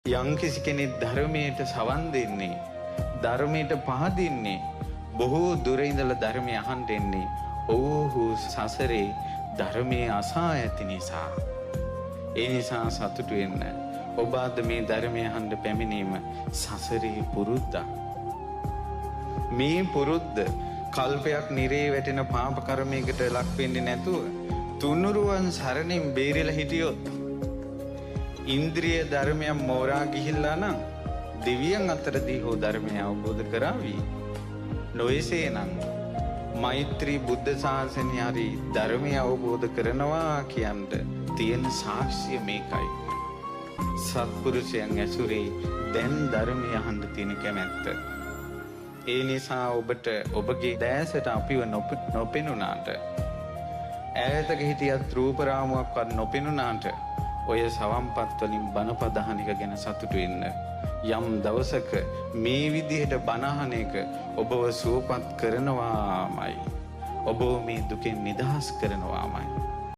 යම්කිසි කෙනෙක් ධර්මයට සවන් දෙන්නේ, ධර්මයට පහදින්නේ, බොහෝ දුර ඉඳලා ධර්මය අහන්න එන්නේ, ඔව්හු සසරේ ධර්මයේ අසා ඇති නිසා. ඒ නිසා සතුටු වෙන්න. ඔබ අද මේ ධර්මය අහන්න පැමිණීම සසරේ පුරුද්දක්. මේ පුරුද්ද කල්පයක් නිරේ වැටෙන පාප කර්මයකට ලක් වෙන්නේ නැතුව තුනුරුවන් සරණින් බේරිලා හිටියොත් ඉන්ද්‍රිය ධර්මයන් මෝරා ගිහිල්ලා නම් දෙවියන් අතරදී හෝ ධර්මය අවබෝධ කරાવી. නොයසේ නම් මෛත්‍රී බුද්ධ ශාසනය හරි ධර්මය අවබෝධ කරනවා කියන්න තියෙන සාක්ෂිය මේකයි. සත්පුරුෂයන් ඇසුරේ දැන් ධර්මය අහන්න තියෙන කැමැත්ත. ඒ නිසා ඔබට ඔබගේ දැසට අපිව නොපෙනුනාට, ඈතක හිටියත් රූප රාමුවක්වත් නොපෙනුනාට ඔය සවම්පත් වලින් බණපද අහන එක ගැන සතුටු වෙන්න. යම් දවසක මේ විදිහට බණ අහන එක ඔබව සුවපත් කරනවාමයි. ඔබව මේ දුකෙන් නිදහස් කරනවාමයි.